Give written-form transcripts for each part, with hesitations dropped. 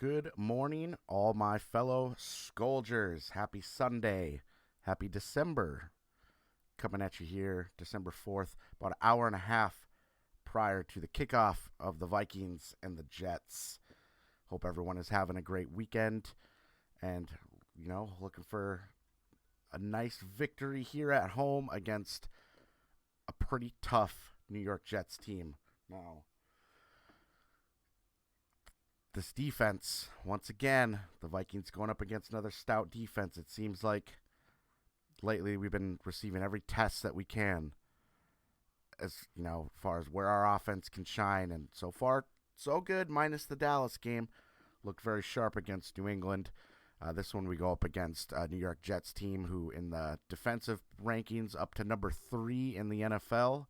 Good morning, all my fellow Skolgers. Happy Sunday. Happy December. Coming at you here, December 4th, about an hour and a half prior to the kickoff of the Vikings and the Jets. Hope everyone is having a great weekend and, looking for a nice victory here at home against a pretty tough New York Jets team. Now, this defense, once again, the Vikings going up against another stout defense. It seems like lately we've been receiving every test that we can as far as where our offense can shine. And so far, so good, minus the Dallas game. Looked very sharp against New England. This one we go up against a New York Jets team who in the defensive rankings up to number 3 in the NFL.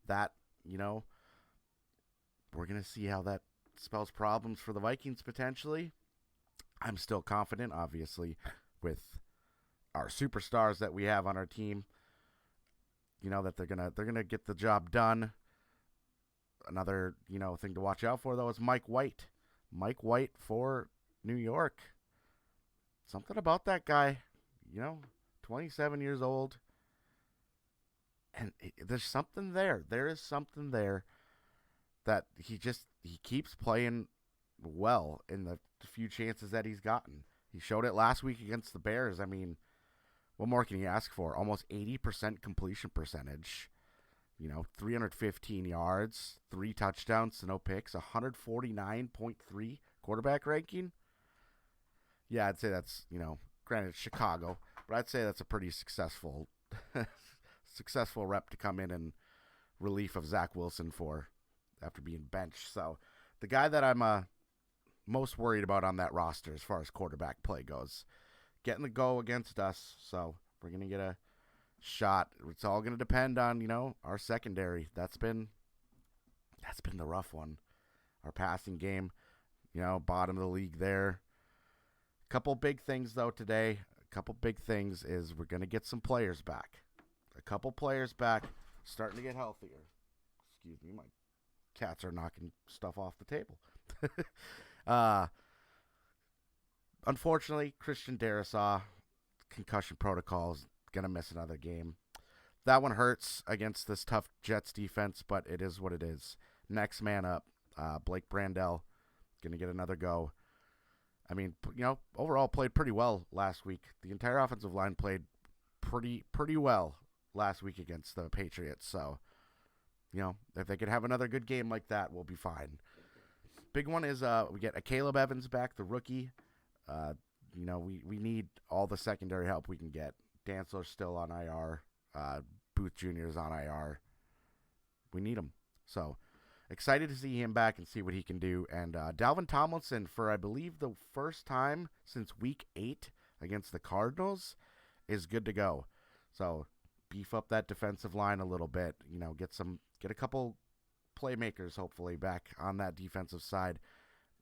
That, we're going to see how that spells problems for the Vikings potentially. I'm still confident, obviously, with our superstars that we have on our team. That they're gonna get the job done. Another thing to watch out for though is Mike White. Mike White for New York. Something about that guy, 27 years old, and there's something there. There is something there that he keeps playing well in the few chances that he's gotten. He showed it last week against the Bears. I mean, what more can you ask for? Almost 80% completion percentage, 315 yards, 3 touchdowns to no picks, 149.3 quarterback ranking. Yeah, I'd say that's, granted Chicago, but I'd say that's a pretty successful rep to come in relief of Zach Wilson for after being benched. So the guy that I'm most worried about on that roster as far as quarterback play goes, getting the go against us. So we're going to get a shot. It's all going to depend on, our secondary. That's been the rough one. Our passing game, bottom of the league there. Couple big things though today. A couple big things is we're going to get some players back. A couple players back, starting to get healthier. Excuse me, my cats are knocking stuff off the table. Unfortunately, Christian Darrisaw, concussion protocol, is going to miss another game. That one hurts against this tough Jets defense, but it is what it is. Next man up, Blake Brandel, going to get another go. I mean, overall played pretty well last week. The entire offensive line played pretty well last week against the Patriots. So, if they could have another good game like that, we'll be fine. Big one is we get a Caleb Evans back, the rookie. We need all the secondary help we can get. Dantzler's still on IR. Booth Jr. is on IR. We need him. So, excited to see him back and see what he can do. And Dalvin Tomlinson, for I believe the first time since week 8 against the Cardinals, is good to go. So, beef up that defensive line a little bit. Get a couple playmakers hopefully back on that defensive side.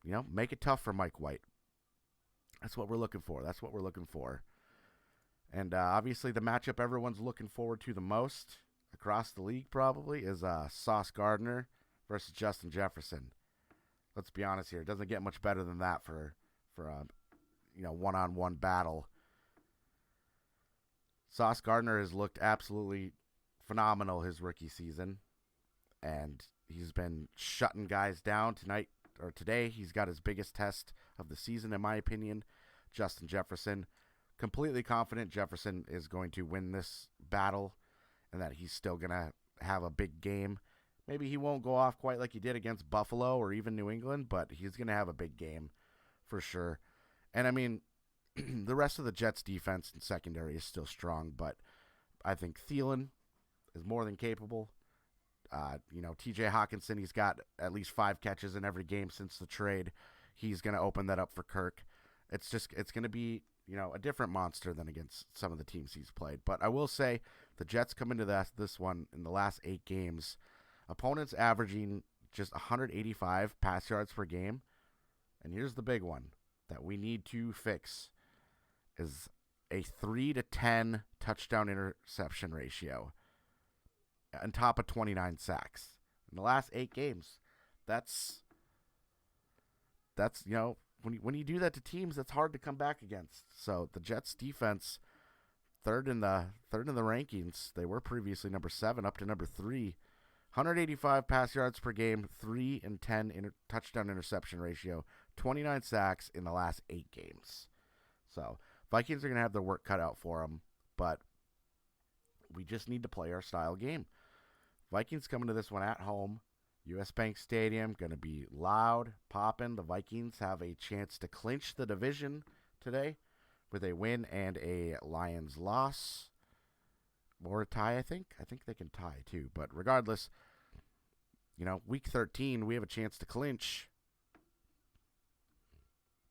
Make it tough for Mike White. That's what we're looking for. And obviously the matchup everyone's looking forward to the most across the league probably is Sauce Gardner versus Justin Jefferson. Let's be honest here. It doesn't get much better than that for a one-on-one battle. Sauce Gardner has looked absolutely phenomenal his rookie season. And he's been shutting guys down today. He's got his biggest test of the season, in my opinion. Justin Jefferson. Completely confident Jefferson is going to win this battle and that he's still going to have a big game. Maybe he won't go off quite like he did against Buffalo or even New England, but he's going to have a big game for sure. And, I mean, the rest of the Jets' defense and secondary is still strong, but I think Thielen is more than capable. TJ Hawkinson, he's got at least 5 catches in every game since the trade. He's going to open that up for Kirk. It's going to be, a different monster than against some of the teams he's played. But I will say the Jets come into this one in the last 8 games. Opponents averaging just 185 pass yards per game. And here's the big one that we need to fix is a 3-10 touchdown interception ratio on top of 29 sacks in the last 8 games. That's when you do that to teams, that's hard to come back against. So the Jets defense, third in the rankings. They were previously number 7 up to number 3. 185 pass yards per game, 3 and 10 touchdown interception ratio, 29 sacks in the last 8 games. So Vikings are going to have their work cut out for them, but we just need to play our style game. Vikings coming to this one at home. U.S. Bank Stadium, going to be loud, popping. The Vikings have a chance to clinch the division today with a win and a Lions loss. Or a tie, I think. I think they can tie, too. But regardless, week 13, we have a chance to clinch.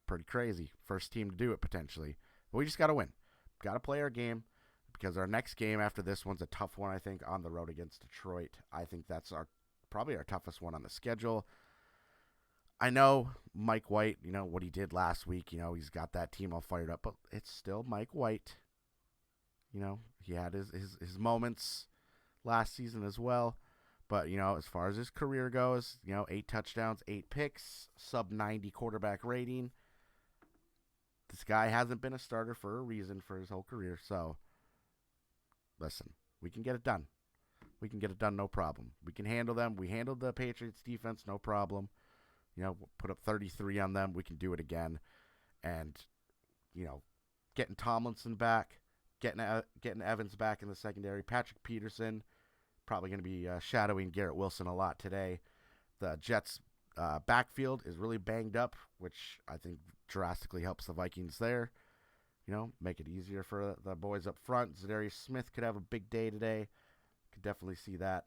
Pretty crazy. First team to do it, potentially. But we just got to win. Got to play our game. Because our next game after this one's a tough one, I think, on the road against Detroit. I think that's probably our toughest one on the schedule. I know Mike White, what he did last week, he's got that team all fired up, but it's still Mike White. He had his moments last season as well. But, as far as his career goes, 8 touchdowns, 8 picks, sub-90 quarterback rating. This guy hasn't been a starter for a reason for his whole career, so listen, we can get it done. We can get it done, no problem. We can handle them. We handled the Patriots defense, no problem. Put up 33 on them. We can do it again. And, getting Tomlinson back, getting Evans back in the secondary. Patrick Peterson, probably going to be shadowing Garrett Wilson a lot today. The Jets' backfield is really banged up, which I think drastically helps the Vikings there. Make it easier for the boys up front. Zadarius Smith could have a big day today. Could definitely see that.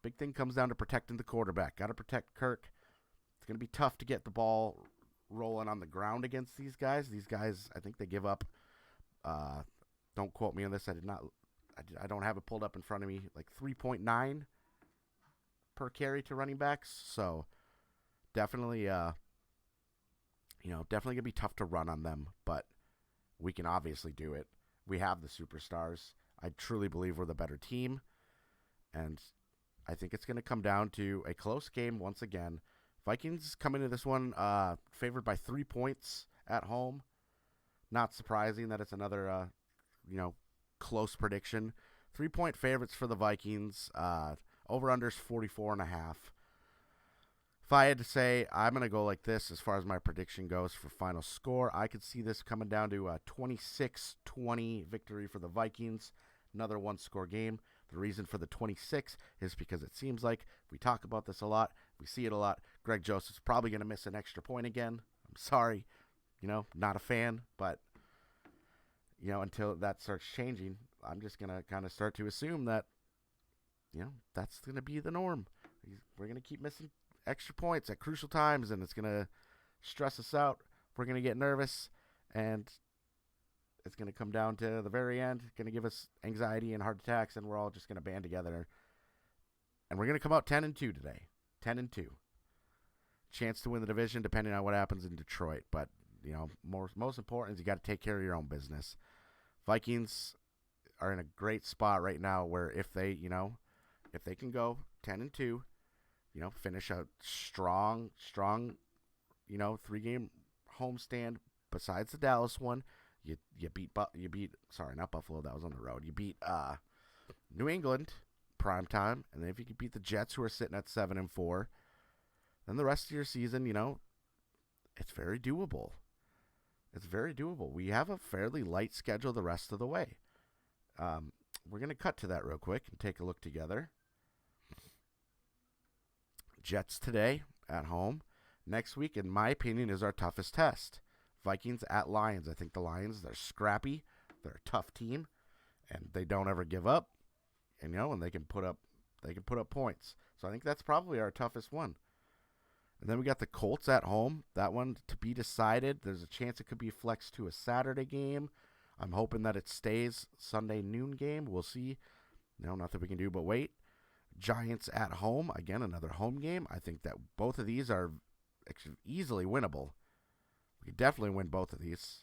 Big thing comes down to protecting the quarterback. Got to protect Kirk. It's going to be tough to get the ball rolling on the ground against these guys. These guys, I think they give up. Don't quote me on this. I don't have it pulled up in front of me. Like 3.9 per carry to running backs. So definitely, definitely going to be tough to run on them. But we can obviously do it. We have the superstars. I truly believe we're the better team. And I think it's going to come down to a close game once again. Vikings come into this one favored by 3 points at home. Not surprising that it's another, close prediction. 3-point favorites for the Vikings. Over-unders 44.5. If I had to say, I'm going to go like this as far as my prediction goes for final score. I could see this coming down to a 26-20 victory for the Vikings. Another one-score game. The reason for the 26 is because it seems like we talk about this a lot. We see it a lot. Greg Joseph's probably going to miss an extra point again. I'm sorry. Not a fan. But, until that starts changing, I'm just going to kind of start to assume that, that's going to be the norm. We're going to keep missing extra points at crucial times, and it's going to stress us out. We're going to get nervous, and it's going to come down to the very end. It's going to give us anxiety and heart attacks, and we're all just going to band together. And we're going to come out 10-2 today. 10-2. Chance to win the division depending on what happens in Detroit. But, most important is you got to take care of your own business. Vikings are in a great spot right now where if they can go 10-2, finish a strong, 3-game homestand besides the Dallas one. You beat not Buffalo, that was on the road. You beat New England prime time, and then if you can beat the Jets who are sitting at 7-4, then the rest of your season, it's very doable. It's very doable. We have a fairly light schedule the rest of the way. We're going to cut to that real quick and take a look together. Jets today at home. Next week, in my opinion, is our toughest test. Vikings at Lions. I think the Lions, they're scrappy. They're a tough team, and they don't ever give up. And and they can put up points. So I think that's probably our toughest one. And then we got the Colts at home. That one to be decided. There's a chance it could be flexed to a Saturday game. I'm hoping that it stays Sunday noon game. We'll see. Nothing we can do but wait. Giants at home. Again, another home game. I think that both of these are easily winnable. We could definitely win both of these.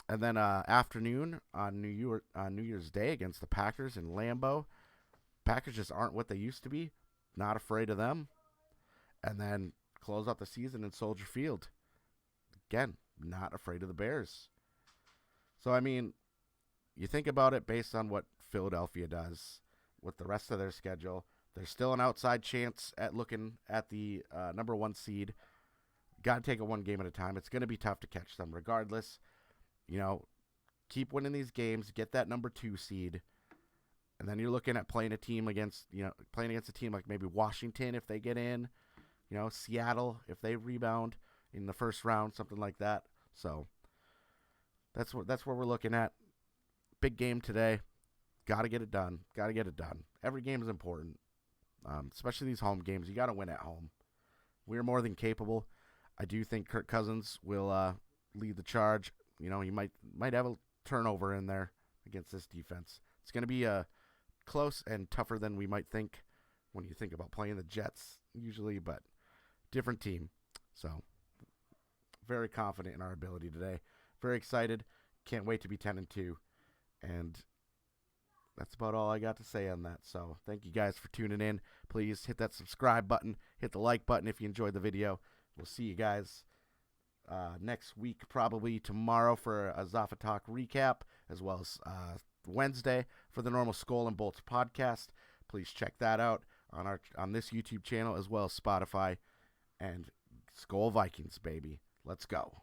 And then afternoon on New Year's Day against the Packers in Lambeau. Packers just aren't what they used to be. Not afraid of them. And then close out the season in Soldier Field. again, not afraid of the Bears. So, I mean, you think about it based on what Philadelphia does with the rest of their schedule. There's still an outside chance at looking at the number 1 seed. Got to take it one game at a time. It's going to be tough to catch them regardless. Keep winning these games, get that number 2 seed. And then you're looking at playing a team against a team like maybe Washington if they get in, Seattle if they rebound in the first round, something like that. So that's what we're looking at. Big game today. Got to get it done. Every game is important, especially these home games. You got to win at home. We're more than capable. I do think Kirk Cousins will lead the charge. He might have a turnover in there against this defense. It's going to be close and tougher than we might think when you think about playing the Jets usually, but different team. So very confident in our ability today. Very excited. Can't wait to be 10-2. And that's about all I got to say on that. So thank you guys for tuning in. Please hit that subscribe button. Hit the like button if you enjoyed the video. We'll see you guys next week, probably tomorrow for a Zafa Talk recap, as well as Wednesday for the normal SkolNBolts podcast. Please check that out on this YouTube channel, as well as Spotify. And Skol Vikings, baby. Let's go.